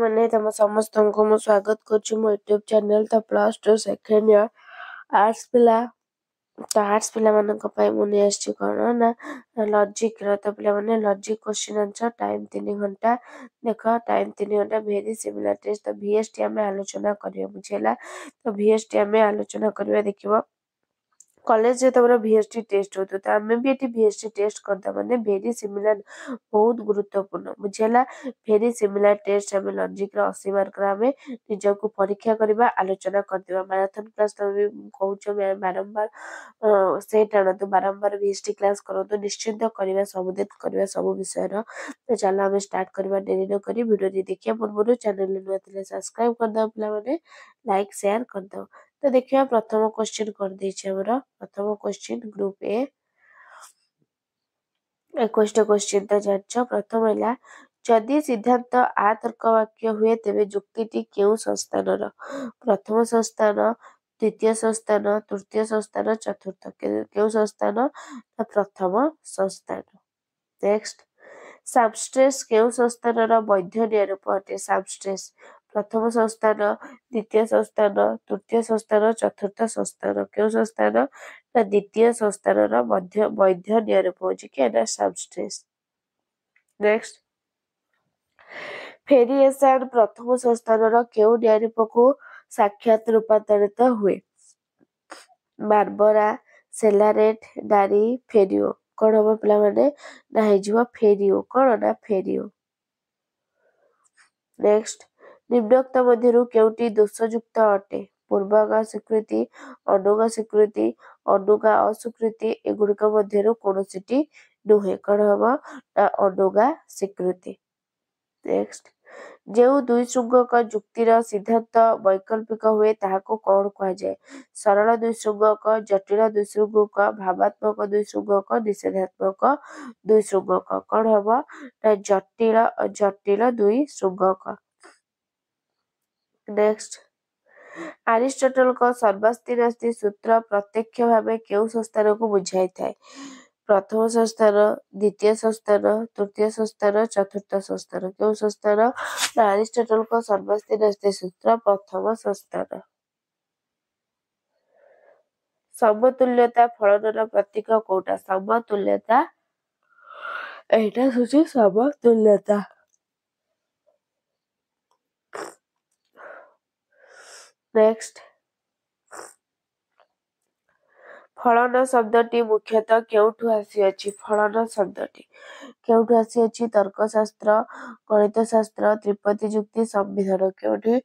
मैंने तुम समस्त को स्वागत कर यूट्यूब चैनल तो plus two second year arts पिला तो आर्ट्स पिला मुझे आसी कौन ना लॉजिक तो पिला माने लॉजिक क्वेश्चन आंसर टाइम 3 घंटा देख टाइम 3 घंटा वेरी सिमिलर टेस्ट तो VST आम आलोचना करिया बुझेला तो VST आम आलोचना करिया देखिबो कॉलेज रे तमरा VST टेस्ट होतो तो आमे भी एटी VST टेस्ट करदा माने वेरी सिमिलर बहुत गुरुत्वपूर्ण बुझेला वेरी सिमिलर टेस्ट हमें लॉजिक रे 80 मार्क रे हमें निज को परीक्षा करबा आलोचना करदिबा मैराथन क्लास तो भी कहूछ बारंबार से टाण तो बारंबार VST क्लास करो तो निश्चित करबा सब दिन करबा सब विषय रो तो चलो हमें स्टार्ट करबा देरी न करी वीडियो दी देखिया पूर्व चैनल नुआ थिले सब्सक्राइब कर दो पिला माने लाइक शेयर कर दो तो देखिए प्रथम क्वेश्चन कर देछि हमरा प्रथम क्वेश्चन ग्रुप ए 21 क्वेश्चन तो जान्छ प्रथम हैला जदि सिद्धांत आ तर्क वाक्य हुए तेबे जुक्तिटी केउ संस्थान रो प्रथम संस्थान द्वितीय संस्थान तृतीय संस्थान चतुर्थ केउ संस्थान प्रथम संस्थान नेक्स्ट सबस्ट्रेस केउ संस्थान रो वैध निरूप अटे सबस्ट्रेस प्रथम संस्थान द्वितीय संस्थान तृतीय संस्थान चतुर्थ संस्थान केउ संस्थान द्वितीय संस्थान रो वैध निरूप होछि कि एटा सबस्ट्रेस नेक्स्ट फेरिएशन प्रथम संस्थान रो केउ निरूप को साक्षात रूपांतरित हुए बारबरा सेलारेट डारी फेरियो कौन हम पिला माने ना हेजिबो फेरियो कौन ना फेरियो नेक्स्ट निम्नोक्त मध्यरु केउटी दोषयुक्त अटे पूर्वगा स्वीकृति अनुगा स्वीकृति अनुगा अस्वीकृति एगुड़िक मध्यरु कोनोसिटी नुहे कौन हम ना अनुगा स्वीकृति नेक्स्ट जेउ दुई श्रृंगक जुक्तिर सिद्धांत वैकल्पिक हुए ताहाको कौन कहा जाए सरल दुई श्रृंगक जटिल दुई श्रृंगक भावात्मक दुई श्रृंगक निषेधात्मक दुई श्रृंगक कौन हम ना जटिल दुई श्रृंगक नेक्स्ट अरिस्टोटल को सर्वास्ति नास्ति सूत्र प्रत्यक्ष भावे केउ संस्थान को बुझाई थाए प्रथम संस्थान द्वितीय संस्थान तृतीय संस्थान चतुर्थ संस्थान केउ संस्थान अरिस्टोटल को सर्वास्ति नास्ति सूत्र प्रथम संस्थान समतुल्यता फलनर प्रतीक कोटा समतुल्यता एटा सुची समतुल्यता नेक्स्ट फलन शब्दटी मुख्यतः केउठु आसी अछि फलन शब्दटी केउठु आसी अछि तर्कशास्त्र गणित शास्त्र त्रिपदी जुक्ति संविधान केउठी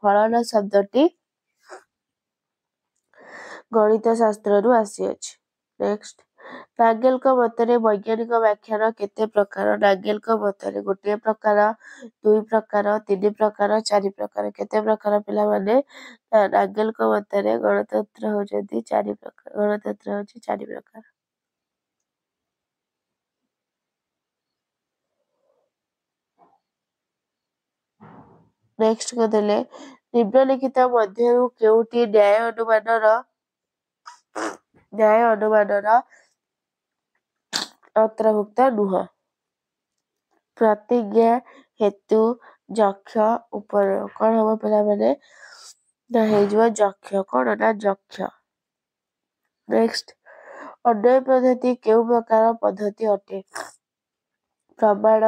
फलन शब्दटी गणित शास्त्र रु आसी अछि नेक्स्ट नागेल को मतरे वैज्ञानिक व्याख्यान केते प्रकार नागेल को मतरे गोटे प्रकार दुई प्रकार तीन प्रकार चारि प्रकार केते प्रकार पिला माने नागेल को मतरे गणतंत्र होजती चारि प्रकार गणतंत्र होची चारि प्रकार नेक्स्ट को देले निम्नलिखित मध्यरु केउटी न्याय अनुमानर अंतर्भुक्त नुह प्रतिज्ञा हेतु जक्ष उपर कौन हम पिला माने ना हेजिबो जक्ष कौन ना जक्ष नेक्स्ट अन्वय पद्धति केउ प्रकार पद्धति अटे प्रमाण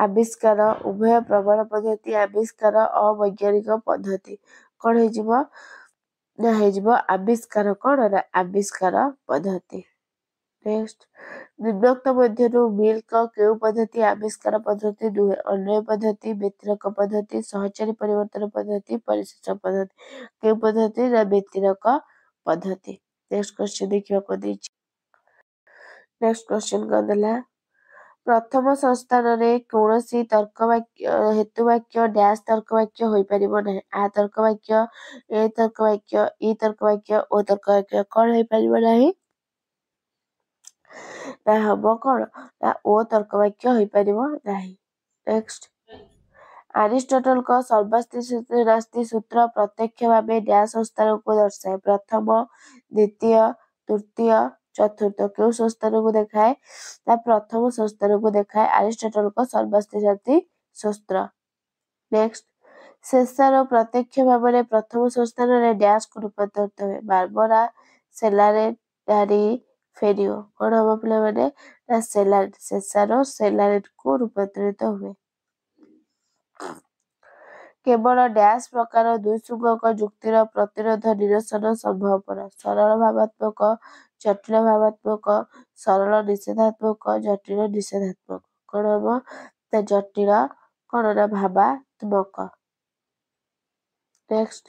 आविष्कार उभय प्रमाण पद्धति आविष्कार अवैज्ञानिक पद्धति कौन हेजिबो ना हेजिबो आविष्कार कौन ना आविष्कार पद्धति नेक्स्ट निम्नोक्त मध्यरु मिल्क केउ पद्धति आविष्कार पद्धति नुहे अन्वय पद्धति व्यतिरेक पद्धति सहचारी परिवर्तन पद्धति परिशिष्ट पद्धति केउ पद्धति ना व्यतिरेक पद्धति नेक्स्ट क्वेश्चन देखियो को देछि नेक्स्ट क्वेश्चन को देला प्रथम संस्थान रे कोनोसी तर्क वाक्य हेतु वाक्य डैश तर्क वाक्य होई परिबो नै आ तर्क वाक्य ए तर्क वाक्य ई तर्क वाक्य ओ तर्क वाक्य कोन होई परिबो नै ना हबो कोन ना ओ तर्क वाक्य होई परिबो नै नेक्स्ट अरिस्टोटल को सर्वास्ति नास्ति सूत्र प्रत्यक्ष भावे डैश संस्थान को दर्शाए प्रथम द्वितीय तृतीय चतुर्थ केउ संस्थान को देखाए ता प्रथम संस्थान को देखाए अरिस्टोटल को सर्वास्ति नास्ति सूत्र ନେକ୍ସଟ ସେସାର ପ୍ରତ୍ୟକ୍ଷ ଭାବରେ ପ୍ରଥମ ସଂସ୍ଥାନରେ ଡ୍ୟାସ୍କୁ ରୂପାନ୍ତରିତ ହୁଏ। ବାର୍ବରା ସେଲାରେଟାରି ଫେରିଓ କ'ଣ ହବ ପିଲାମାନେ ନା ସେସାର ସେଲାରେଟକୁ ରୂପାନ୍ତରିତ ହୁଏ। କେବଳ ଡ୍ୟାସ୍ ପ୍ରକାର ଦ୍ୱିଶୃଙ୍ଗକ ଯୁକ୍ତିର ପ୍ରତିରୋଧ ନିରସନ ସମ୍ଭବପର। ସରଳ ଭାବାତ୍ମକ, ଜଟିଳ ଭାବାତ୍ମକ, ସରଳ ନିଷେଧାତ୍ମକ, ଜଟିଳ ନିଷେଧାତ୍ମକ। କ'ଣ ହବ ନା ଜଟିଳ କ'ଣ ନା ଭାବାତ୍ମକ। ନେକ୍ସଟ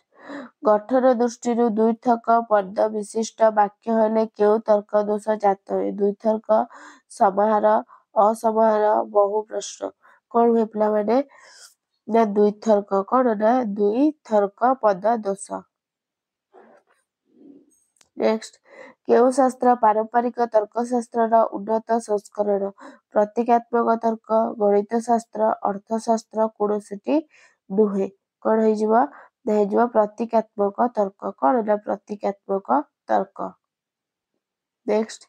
ଗଠନ ଦୃଷ୍ଟିରୁ ଦ୍ୱିଥକ ପଦ ବିଶିଷ୍ଟ ବାକ୍ୟ ହେଲେ କେଉଁ ତର୍କ ଦୋଷ ଜାତ ହୁଏ? ଦ୍ୱିଥକ, ସମାହାର, ଅସମାହାର, ବହୁ ପ୍ରଶ୍ନ। କ'ଣ ହୁଏ ପିଲାମାନେ ନା ଦ୍ୱିଥକ କ'ଣ ନା ଦ୍ୱିଥକ ପଦ ଦୋଷ। ନେକ୍ସଟ କେଉଁ ଶାସ୍ତ୍ର ପାରମ୍ପରିକ ତର୍କଶାସ୍ତ୍ରର ଉନ୍ନତ ସଂସ୍କରଣ? ପ୍ରତୀକାତ୍ମକ ତର୍କ, ଗଣିତ ଶାସ୍ତ୍ର, ଅର୍ଥଶାସ୍ତ୍ର, କୌଣସିଟି ନୁହେଁ। କ'ଣ ହେଇଯିବ ନା ହେଇଯିବ ପ୍ରତୀକାତ୍ମକ ତର୍କ। କ'ଣ ନା ପ୍ରତୀକାତ୍ମକ ତର୍କ। ନେକ୍ସଟ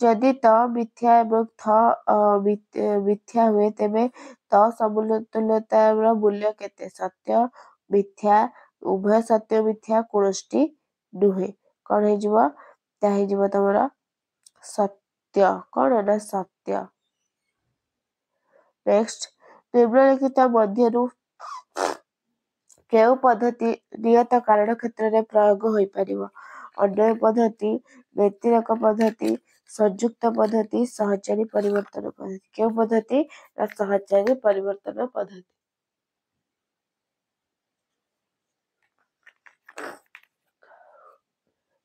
ଯଦି ତ ମିଥ୍ୟା ଏବଂ ଥ ମିଥ୍ୟା ହୁଏ ତେବେ ତ ସମତୁଲ୍ୟତାର ମୂଲ୍ୟ କେତେ? ସତ୍ୟ, ମିଥ୍ୟା, ଉଭୟ ସତ୍ୟ ମିଥ୍ୟା, କୌଣସିଟି ନୁହେଁ। କ'ଣ ହେଇଯିବ ତା ହେଇଯିବ ତମର ସତ୍ୟ। କ'ଣ ନା ସତ୍ୟ। ନେକ୍ସଟ ନିମ୍ନଲିଖିତ ମଧ୍ୟରୁ କେଉଁ ପଦ୍ଧତି ନିୟତ କାରଣ କ୍ଷେତ୍ରରେ ପ୍ରୟୋଗ ହୋଇପାରିବ? ଅନ୍ୱୟ ପଦ୍ଧତି, ବ୍ୟତିରେକ ପଦ୍ଧତି, ସଂଯୁକ୍ତ ପଦ୍ଧତି, ସହଚାରୀ ପରିବର୍ତ୍ତନ ପଦ୍ଧତି। କେଉଁ ପଦ୍ଧତି ନା ସହଚାରୀ ପରିବର୍ତ୍ତନ ପଦ୍ଧତି।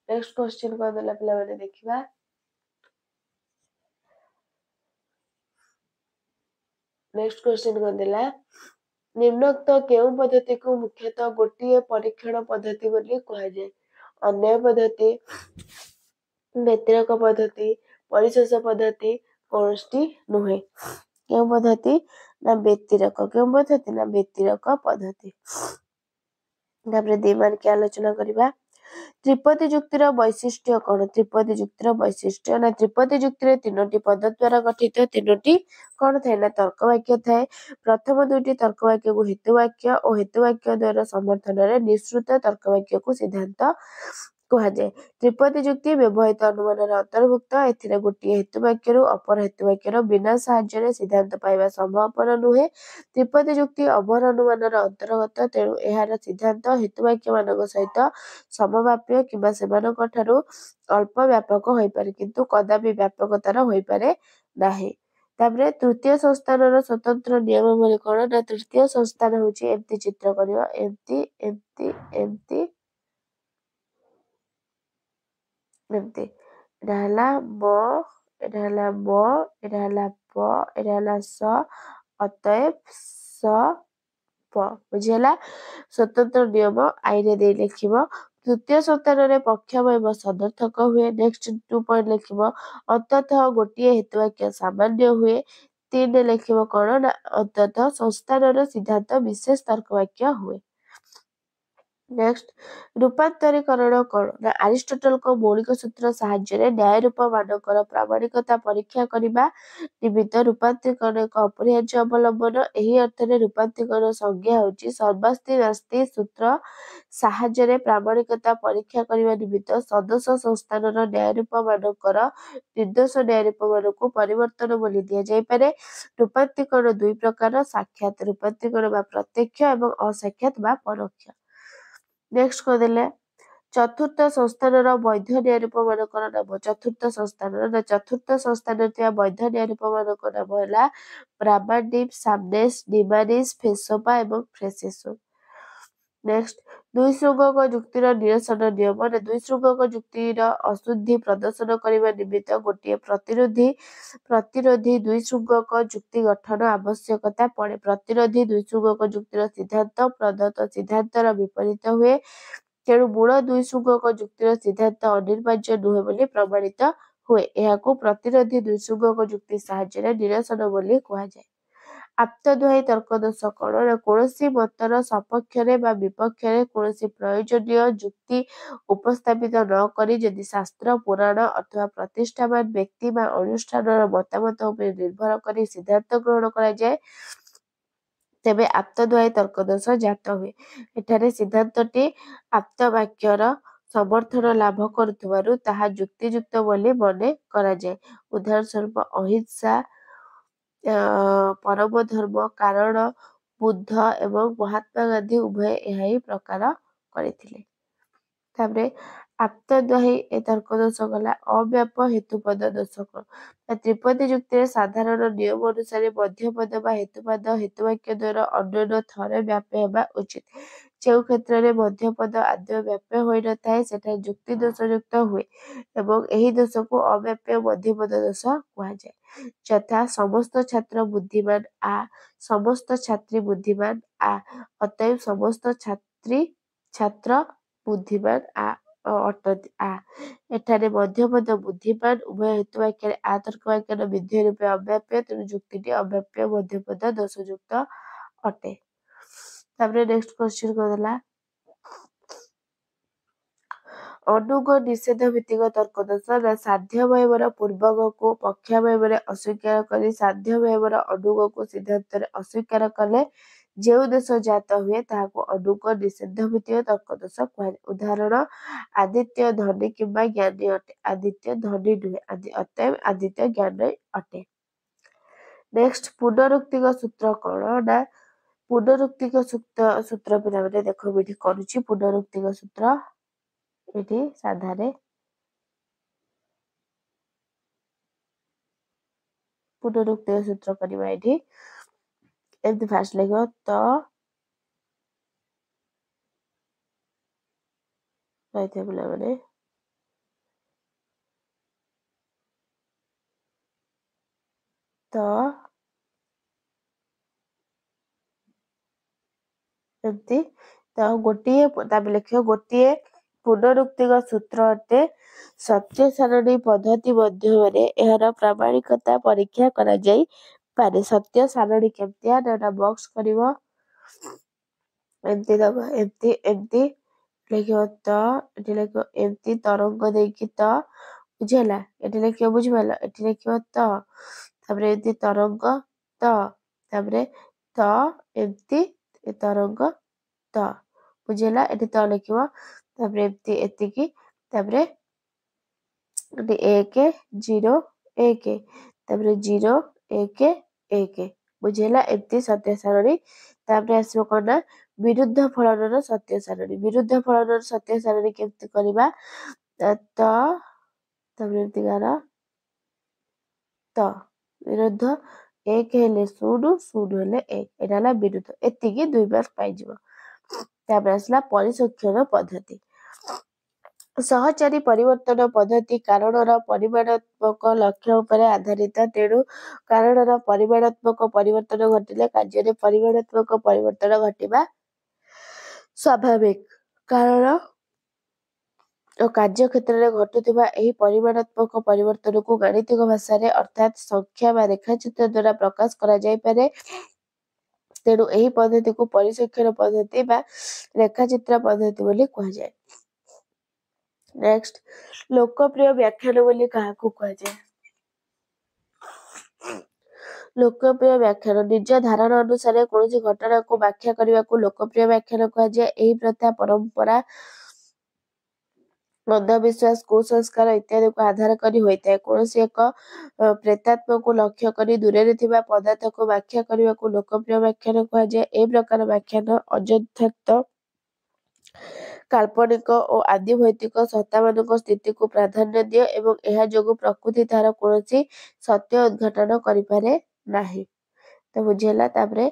ନେକ୍ସଟ କ୍ୱେଶ୍ଚିନ୍ କ'ଣ ଦେଲା ପିଲାମାନେ ଦେଖିବା। ନେକ୍ସଟ କ୍ୱେଶ୍ଚିନ୍ କ'ଣ ଦେଲା ନିମ୍ନୋକ୍ତ କେଉଁ ପଦ୍ଧତିକୁ ମୁଖ୍ୟତଃ ଗୋଟିଏ ପରୀକ୍ଷଣ ପଦ୍ଧତି ବୋଲି କୁହାଯାଏ? ଅନ୍ୱୟ ପଦ୍ଧତି, ବ୍ୟତିରେକ ପଦ୍ଧତି, ପରିଶେଷ ପଦ୍ଧତି, କୌଣସିଟି ନୁହେଁ। କେଉଁ ପଦ୍ଧତି ନା ବ୍ୟତିରେକ। କେଉଁ ପଦ୍ଧତି ନା ବ୍ୟତିରେକ ପଦ୍ଧତି। ତାପରେ 2 ମାର୍କିଆ ଆଲୋଚନା କରିବା। ତ୍ରିପଦୀ ଯୁକ୍ତିର ବୈଶିଷ୍ଟ୍ୟ କ'ଣ? ତ୍ରିପଦୀ ଯୁକ୍ତିର ବୈଶିଷ୍ଟ୍ୟ ନା ତ୍ରିପଦୀ ଯୁକ୍ତିରେ 3ଟି ପଦ ଦ୍ୱାରା ଗଠିତ 3ଟି କ'ଣ ଥାଏ ନା ତର୍କ ବାକ୍ୟ ଥାଏ। ପ୍ରଥମ 2ଟି ତର୍କ ବାକ୍ୟକୁ ହେତୁ ବାକ୍ୟ ଓ ହେତୁ ବାକ୍ୟ ଦ୍ୱୟ ସମର୍ଥନରେ ନିଃସୃତ ତର୍କ ବାକ୍ୟକୁ ସିଦ୍ଧାନ୍ତ କୁହାଯାଏ। ତ୍ରିପଦୀ ଯୁକ୍ତି ବ୍ୟବହିତ ଅନୁମାନର ଅନ୍ତର୍ଭୁକ୍ତ। ଏଥିରେ ଗୋଟିଏ ହେତୁ ବାକ୍ୟରୁ ଅପର ହେତୁ ବାକ୍ୟର ବିନା ସାହାଯ୍ୟରେ ସିଦ୍ଧାନ୍ତ ପାଇବା ସମ୍ଭବପର ନୁହେଁ। ତ୍ରିପଦୀ ଯୁକ୍ତି ଅଭର ଅନୁମାନର ଅନ୍ତର୍ଗତ ତେଣୁ ଏହାର ସିଦ୍ଧାନ୍ତ ହେତୁ ବାକ୍ୟମାନଙ୍କ ସହିତ ସମବାପ୍ୟ କିମ୍ବା ସେମାନଙ୍କ ଠାରୁ ଅଳ୍ପ ବ୍ୟାପକ ହୋଇପାରେ କିନ୍ତୁ କଦାପି ବ୍ୟାପକତାର ହୋଇପାରେ ନାହିଁ। ତାପରେ ତୃତୀୟ ସଂସ୍ଥାନର ସ୍ୱତନ୍ତ୍ର ନିୟମାବଳୀ କ'ଣ ନା ତୃତୀୟ ସଂସ୍ଥାନ ହେଉଛି ଏମିତି ଚିତ୍ର କରିବ ଏମିତି ଏମିତି ଏମିତି ଏମିତି। ଏଟା ହେଲା ମ, ଏଟା ହେଲା ମ, ଏଟା ହେଲା ପ, ଏଟା ହେଲା ସ, ଅତଏବ ସ ପ। ବୁଝିହେଲା। ସ୍ୱତନ୍ତ୍ର ନିୟମ ଆଇରେ ଦେଇ ଲେଖିବ। ତୃତୀୟ ସଂସ୍ଥାନରେ ପକ୍ଷାବୟବ ସଦର୍ଥକ ହୁଏ। ନେକ୍ସଟ 2 ପଏଣ୍ଟ ଲେଖିବ ଅନ୍ତତଃ ଗୋଟିଏ ହେତୁ ବାକ୍ୟ ସାମାନ୍ୟ ହୁଏ। 3 ଲେଖିବ କ'ଣ ନା ଅନ୍ତତଃ ସଂସ୍ଥାନର ସିଦ୍ଧାନ୍ତ ବିଶେଷ ତର୍କ ବାକ୍ୟ ହୁଏ। ନେକ୍ସଟ ରୂପାନ୍ତରୀକରଣ କ'ଣ ନା ଆରିଷ୍ଟଟଲଙ୍କ ମୌଳିକ ସୂତ୍ର ସାହାଯ୍ୟରେ ନ୍ୟାୟ ରୂପ ମାନଙ୍କର ପ୍ରାମାଣିକତା ପରୀକ୍ଷା କରିବା ନିମିତ୍ତ ରୂପାନ୍ତରୀକରଣ ଏକ ଅପରିହାର୍ଯ୍ୟ ଅବଲମ୍ବନ। ଏହି ଅର୍ଥରେ ରୂପାନ୍ତରୀକରଣ ସଂଜ୍ଞା ହେଉଛି ସର୍ବାସ୍ତି ନାସ୍ତି ସୂତ୍ର ସାହାଯ୍ୟରେ ପ୍ରାମାଣିକତା ପରୀକ୍ଷା କରିବା ନିମିତ୍ତ ସଦସ୍ୟ ସଂସ୍ଥାନର ନ୍ୟାୟ ରୂପ ମାନଙ୍କର ନିର୍ଦ୍ଦୋଷ ନ୍ୟାୟ ରୂପ ମାନଙ୍କୁ ପରିବର୍ତ୍ତନ ବୋଲି ଦିଆଯାଇପାରେ। ରୂପାନ୍ତରୀକରଣ 2 ପ୍ରକାର ସାକ୍ଷାତ ରୂପାନ୍ତରୀକରଣ ବା ପ୍ରତ୍ୟକ୍ଷ ଏବଂ ଅସାକ୍ଷାତ ବା ପରୋକ୍ଷ। ନେକ୍ସଟ କହିଦେଲେ ଚତୁର୍ଥ ସଂସ୍ଥାନର ବୈଧ ନ୍ୟାୟ ରୂପ ମାନଙ୍କର ନାମ। ଚତୁର୍ଥ ସଂସ୍ଥାନର ନା ଚତୁର୍ଥ ସ୍ଥାନରେ ଥିବା ବୈଧ ନ୍ୟାୟ ରୂପ ମାନଙ୍କ ନାମ ହେଲା ପ୍ରାମାଣ୍ଡିମ୍, ସାମନେସ୍, ନିମାନିସ୍, ଫେସୋପା ଏବଂ ଫ୍ରେସେସୋ। ନେକ୍ସଟ ଦ୍ୱିଶୃଙ୍ଗକ ଯୁକ୍ତିର ନିରସନ ନିୟମ ନା ଦ୍ୱିଶୃଙ୍ଗକ ଯୁକ୍ତିର ଅଶୁଦ୍ଧି ପ୍ରଦର୍ଶନ କରିବା ନିମିତ୍ତ ଗୋଟିଏ ପ୍ରତିରୋଧୀ ଦ୍ୱିଶୃଙ୍ଗକ ଯୁକ୍ତି ଗଠନ ଆବଶ୍ୟକତା ପଡ଼େ। ପ୍ରତିରୋଧୀ ଦ୍ୱିଶୃଙ୍ଗକ ଯୁକ୍ତିର ସିଦ୍ଧାନ୍ତ ପ୍ରଦତ୍ତ ସିଦ୍ଧାନ୍ତର ବିପରୀତ ହୁଏ ତେଣୁ ମୂଳ ଦ୍ୱିଶୃଙ୍ଗକ ଯୁକ୍ତିର ସିଦ୍ଧାନ୍ତ ଅନିବାର୍ଯ୍ୟ ନୁହେଁ ବୋଲି ପ୍ରମାଣିତ ହୁଏ। ଏହାକୁ ପ୍ରତିରୋଧୀ ଦ୍ୱିଶୃଙ୍ଗକ ଯୁକ୍ତି ସାହାଯ୍ୟରେ ନିରସନ ବୋଲି କୁହାଯାଏ। ଆପ୍ତଦ୍ୱୟୀ ତର୍କ ଦୋଷ କ'ଣ ନା କୌଣସି ମତର ସପକ୍ଷରେ ବା ବିପକ୍ଷରେ କୌଣସି ପ୍ରୟୋଜନୀୟ ଯୁକ୍ତି ଉପସ୍ଥାପିତ ନ କରି ଯଦି ଶାସ୍ତ୍ର, ପୁରାଣ ଅଥବା ପ୍ରତିଷ୍ଠାବାନ ବ୍ୟକ୍ତି ବା ଅନୁଷ୍ଠାନର ମତାମତ ଉପରେ ନିର୍ଭର କରି ସିଦ୍ଧାନ୍ତ ଗ୍ରହଣ କରାଯାଏ ତେବେ ଆପ୍ତଦ୍ୱୟୀ ତର୍କଦୋଷ ଜାତ ହୁଏ। ଏଠାରେ ସିଦ୍ଧାନ୍ତଟି ଆପ୍ତ ବାକ୍ୟର ସମର୍ଥନ ଲାଭ କରୁଥିବାରୁ ତାହା ଯୁକ୍ତିଯୁକ୍ତ ବୋଲି ମନେ କରାଯାଏ। ଉଦାହରଣ ସ୍ୱରୂପ ଅହିଂସା, ପରମ ଧର୍ମ, କାରଣ, ବୁଦ୍ଧ ଏବଂ ମହାତ୍ମା ଗାନ୍ଧୀ ଉଭୟ ଏହା ହିଁ ପ୍ରକାର କରିଥିଲେ। ତାପରେ ଆପ୍ତଦ୍ୱୟୀ ଏ ତର୍କ ଦୋଷ ଗଲା। ଅବ୍ୟାପ ହେତୁପଦ ଦୋଷ କଣ? ତ୍ରିପଦୀ ଯୁକ୍ତିରେ ସାଧାରଣ ନିୟମ ଅନୁସାରେ ମଧ୍ୟପଦ ବା ହେତୁପଦ ହେତୁବାକ୍ୟ ଦ୍ୱାରା ଅନ୍ୟନ ଥରେ ବ୍ୟାପ୍ୟ ହେବା ଉଚିତ। ଯେଉଁ କ୍ଷେତ୍ରରେ ମଧ୍ୟପଦ ଆଦୌ ବ୍ୟାପ୍ୟ ହୋଇନଥାଏ ସେଠାରେ ଯୁକ୍ତି ଦୋଷ ଯୁକ୍ତ ହୁଏ ଏବଂ ଏହି ଦୋଷକୁ ଅବ୍ୟାପ୍ୟ ମଧ୍ୟପଦ ଦୋଷ କୁହାଯାଏ। ଯଥା ସମସ୍ତ ଛାତ୍ର ବୁଦ୍ଧିମାନ ଆ, ସମସ୍ତ ଛାତ୍ରୀ ବୁଦ୍ଧିମାନ ଆ, ଅତଏବ ସମସ୍ତ ଛାତ୍ର ବୁଦ୍ଧିମାନ ଅଟନ୍ତି ଆ। ଏଠାରେ ମଧ୍ୟପଦ ବୁଦ୍ଧିମାନ ଉଭୟ ହେତୁବାକ୍ୟରେ ଆ ତର୍କ ବାକ୍ୟର ବିଧେୟ ରୂପେ ଅବ୍ୟାପ୍ୟ, ତେଣୁ ଯୁକ୍ତିଟି ଅବ୍ୟାପ୍ୟ ମଧ୍ୟପଦ ଦୋଷଯୁକ୍ତ ଅଟେ। ତାପରେ ନେକ୍ସଟ କ୍ୱେଶ୍ଚିନ୍ କହିଦେଲା ଅନୁଗ ନିଷେଧ ଭିତ୍ତିକ ତର୍କ ଦୋଷ ନା ସାଧ୍ୟବୟବର ପୂର୍ବକକୁ ପକ୍ଷାବୟବରେ ଅସ୍ୱୀକାର କରି ସାଧ୍ୟବୟବର ଅନୁଗକୁ ସିଦ୍ଧାନ୍ତରେ ଅସ୍ୱୀକାର କଲେ ଯେଉଁ ଦୋଷ ଜାତ ହୁଏ ତାହାକୁ ଅନୁଗ ନିଷେଧ ଭିତ୍ତିକ ତର୍କ ଦୋଷ କୁହାଯାଏ। ଉଦାହରଣ ଆଦିତ୍ୟ ଧନୀ କିମ୍ବା ଜ୍ଞାନୀ ଅଟେ। ଆଦିତ୍ୟ ଧନୀ ନୁହେଁ, ଅତଏବ ଆଦିତ୍ୟ ଜ୍ଞାନୀ ଅଟେ। ନେକ୍ସଟ ପୁନରୁକ୍ତିକ ସୂତ୍ର କଣ? ନା ପୁନରୁକ୍ତିକ ସୂତ୍ର ପିଲାମାନେ ଦେଖ ମୁଁ ଏଠି କରୁଛି ପୁନରୁକ୍ତିକ ସୂତ୍ର। ଏଠି ସାଧାରେ ପୁନରୁକ୍ତିକ ସୂତ୍ର କରିବା। ଏଠି ଏମିତି ଫାଷ୍ଟ ଲେଖିବ ତ ରହିଥିବ ପିଲାମାନେ ତ ଏମିତି ତ ଗୋଟିଏ ତାପରେ ଲେଖିବ ଗୋଟିଏ ପୁନରୁକ୍ତିକ ସୂତ୍ର ଅଟେ। ସତ୍ୟ ସାରଣୀ ପଦ୍ଧତି ମାଧ୍ୟମରେ ଏହାର ପ୍ରାମାଣିକତା ପରୀକ୍ଷା କରାଯାଇପାରେ। ସତ୍ୟ ସାରଣୀ କେମିତିଆ ନା ବକ୍ସ କରିବ ଏମିତି ଦବ ଏମିତି ଏମିତି ଲେଖିବ ତ ଏଠି ଲେଖିବ ଏମିତି ତରଙ୍ଗ ଦେଇକି ତ ବୁଝିହେଲା। ଏଠି ଲେଖିବ ବୁଝିପାରିଲ। ଏଠି ଲେଖିବ ତ ତାପରେ ଏମିତି ତରଙ୍ଗ ତ ତାପରେ ତ ଏମିତି ତରଙ୍ଗ ତ ବୁଝିହେଲା। ଏଠି ତ ଲେଖିବ ତାପରେ ଏମିତି ଏତିକି ତାପରେ ଏଠି 1 0 1 ତାପରେ 0 1 1 ବୁଝିହେଲା। ଏମିତି ସତ୍ୟ ସାରଣୀ। ତାପରେ ଆସିବ କଣ ନା ବିରୁଦ୍ଧ ଫଳନର ସତ୍ୟ ସାରଣୀ। ବିରୁଦ୍ଧ ଫଳନର ସତ୍ୟ ସାରଣୀ କେମିତି କରିବା? ତ ତାପରେ ଏମିତି ଗାର ତ ବିରୁଦ୍ଧ 1 ହେଲେ 0 0 ହେଲେ 1 ଏଟା ହେଲା ବିରୁଦ୍ଧ। ଏତିକି 2 ମାର୍କ ପାଇଯିବ। ତାପରେ ଆସିଲା ପରିସଂଖ୍ୟାନ ପଦ୍ଧତି। ସହଚାରୀ ପରିବର୍ତ୍ତନ ପଦ୍ଧତି କାରଣର ପରିମାଣାତ୍ମକ ଲକ୍ଷ୍ୟ ଉପରେ ଆଧାରିତ। ତେଣୁ କାରଣର ପରିମାଣାତ୍ମକ ପରିବର୍ତ୍ତନ ଘଟିଲେ କାର୍ଯ୍ୟରେ ପରିମାଣାତ୍ମକ ପରିବର୍ତ୍ତନ ଘଟିବା ସ୍ୱାଭାବିକ। କାରଣ ଓ କାର୍ଯ୍ୟ କ୍ଷେତ୍ରରେ ଘଟୁଥିବା ଏହି ପରିମାଣାତ୍ମକ ପରିବର୍ତ୍ତନକୁ ଗାଣିତିକ ଭାଷାରେ ଅର୍ଥାତ୍ ସଂଖ୍ୟା ବା ରେଖାଚିତ୍ର ଦ୍ୱାରା ପ୍ରକାଶ କରାଯାଇପାରେ। ତେଣୁ ଏହି ପଦ୍ଧତିକୁ ପରିସଂଖ୍ୟାନ ପଦ୍ଧତି ବା ରେଖାଚିତ୍ର ପଦ୍ଧତି ବୋଲି କୁହାଯାଏ। ନେକ୍ସଟ ଲୋକପ୍ରିୟ ବ୍ୟାଖ୍ୟାନ ବୋଲି କାହାକୁ କୁହାଯାଏ? ଲୋକପ୍ରିୟ ବ୍ୟାଖ୍ୟାନ ନିଜ ଧାରଣା ଅନୁସାରେ କୌଣସି ଘଟଣାକୁ ବ୍ୟାଖ୍ୟା କରିବାକୁ ଲୋକପ୍ରିୟ ବ୍ୟାଖ୍ୟାନ କୁହାଯାଏ। ଏହି ପ୍ରଥା ପରମ୍ପରା, ଅନ୍ଧବିଶ୍ୱାସ, କୁସଂସ୍କାର ଇତ୍ୟାଦିକୁ ଆଧାର କରି ହୋଇଥାଏ। କୌଣସି ଏକ ପ୍ରେତାତ୍ମାକୁ ଲକ୍ଷ୍ୟ କରି ଦୂରରେ ଥିବା ପଦାର୍ଥକୁ ବ୍ୟାଖ୍ୟା କରିବାକୁ ଲୋକପ୍ରିୟ ବ୍ୟାଖ୍ୟାନ କୁହାଯାଏ। ଏହି ପ୍ରକାର ବ୍ୟାଖ୍ୟାନ ଅଯଥାର୍ଥ, କାଳ୍ପନିକ ଓ ଆଦି ଭୌତିକ ସତ୍ତାମାନଙ୍କ ସ୍ଥିତିକୁ ପ୍ରାଧାନ୍ୟ ଦିଏ ଏବଂ ଏହା ଯୋଗୁଁ ପ୍ରକୃତି ତାହାର କୌଣସି ସତ୍ୟ ଉଦ୍ଘାଟନ କରିପାରେ ନାହିଁ। ତ ବୁଝିହେଲା। ତାପରେ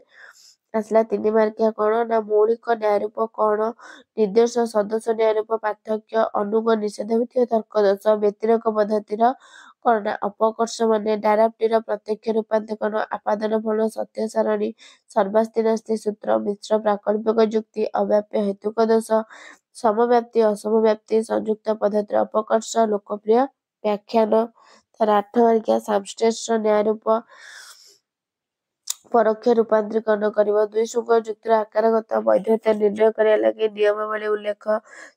ଆସିଲା 3 ମାର୍କିଆ କଣ ନା ମୌଳିକ ନ୍ୟାୟରୂପ କଣ? ନିର୍ଦ୍ଦେଶ ସଦସ୍ୟ ନ୍ୟାୟରୂପ ପାର୍ଥକ୍ୟ, ଅନୁଗ ନିଷେଧ ଭିତ୍ତିକ ତର୍କ ଦୋଷ, ବ୍ୟତିରେକ ପଦ୍ଧତିର କଣ ନା ଅପକର୍ଷ ମାନେ, ଡାରାପ୍ଟିର ପ୍ରତ୍ୟକ୍ଷ ରୂପାନ୍ତରଣ, ଆପାଦାନ ଫଳ, ସତ୍ୟ ସାରଣୀ, ସର୍ବାସ୍ତି ନାସ୍ତି ସୂତ୍ର, ମିଶ୍ର ପ୍ରାକଳ୍ପିକ ଯୁକ୍ତି, ଅବ୍ୟାପ୍ୟ ହେତୁକ ଦୋଷ, ସମବ୍ୟାପ୍ତି ଅସମବ୍ୟାପ୍ତି, ସଂଯୁକ୍ତ ପଦ୍ଧତିର ଅପକର୍ଷ, ଲୋକପ୍ରିୟ ବ୍ୟାଖ୍ୟାନ। ତାର 8 ମାର୍କିଆ ସାମଷ୍ଟେନ୍ସର ନ୍ୟାୟରୂପ, ପରୋକ୍ଷ ରୂପାନ୍ତରୀକରଣ କରିବ। ଦୁଇ ଶୃଙ୍ଗ ଯୁକ୍ତିର ଆକାରଗତ ବୈଧତା ନିର୍ଣ୍ଣୟ କରିବା ଲାଗି ନିୟମାବଳୀ ଉଲ୍ଲେଖ,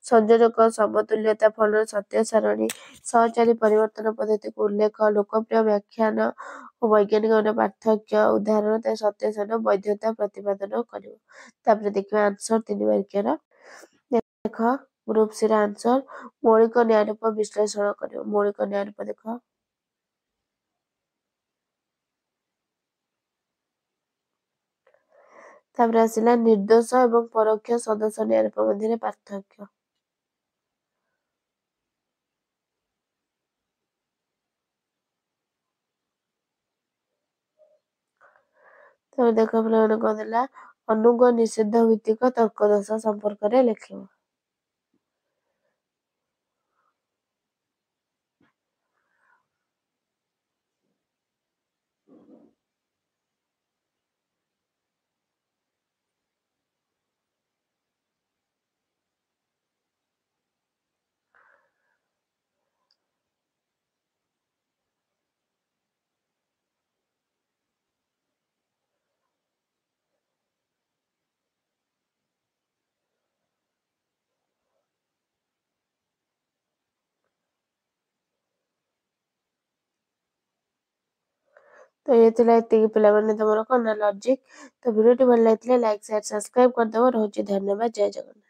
ସଂଯୋଜକ, ସମତୁଲ୍ୟତା, ଫଳର ସତ୍ୟ ସାରଣୀ, ସହଚାରୀ ପରିବର୍ତ୍ତନ ପଦ୍ଧତିକୁ ଉଲ୍ଲେଖ, ଲୋକପ୍ରିୟ ବ୍ୟାଖ୍ୟାନ ଓ ବୈଜ୍ଞାନିକ ପାର୍ଥକ୍ୟ, ଉଦାହରଣ, ତା ସତ୍ୟ ସାରଣ, ବୈଧତା ପ୍ରତିପାଦନ କରିବ। ତାପରେ ଦେଖିବା ଆନ୍ସର 3 ମାର୍କିଆର। ଦେଖ ଗ୍ରୁପ ସି ର ଆନ୍ସର ମୌଳିକ ନ୍ୟାୟରୂପ ବିଶ୍ଳେଷଣ କରିବ। ମୌଳିକ ନ୍ୟାୟରୂପ ଦେଖ ତାପରେ ଆସିଲା ନିର୍ଦ୍ଦୋଷ ଏବଂ ପରୋକ୍ଷ ସଦସ୍ୟ ନ୍ୟାୟରୂପ ମଧ୍ୟରେ ପାର୍ଥକ୍ୟ। ତାପରେ ଦେଖ ପିଲାମାନେ କଣ ଦେଲା, ଅନୁଗ ନିଷେଧ ଭିତ୍ତିକ ତର୍କ ଦୋଷ ସମ୍ପର୍କରେ ଲେଖିବ। ତ ଇଏ ଥିଲା ଏତିକି ପିଲାମାନେ ତମର କଣ ନା ଲଜିକ। ତ ଭିଡ଼ିଓଟି ଭଲ ଲାଗିଥିଲେ ଲାଇକ୍, ସେୟାର, ସବସ୍କ୍ରାଇବ କରିଦେବ। ରହୁଛି ଧନ୍ୟବାଦ। ଜୟ ଜଗନ୍ନାଥ।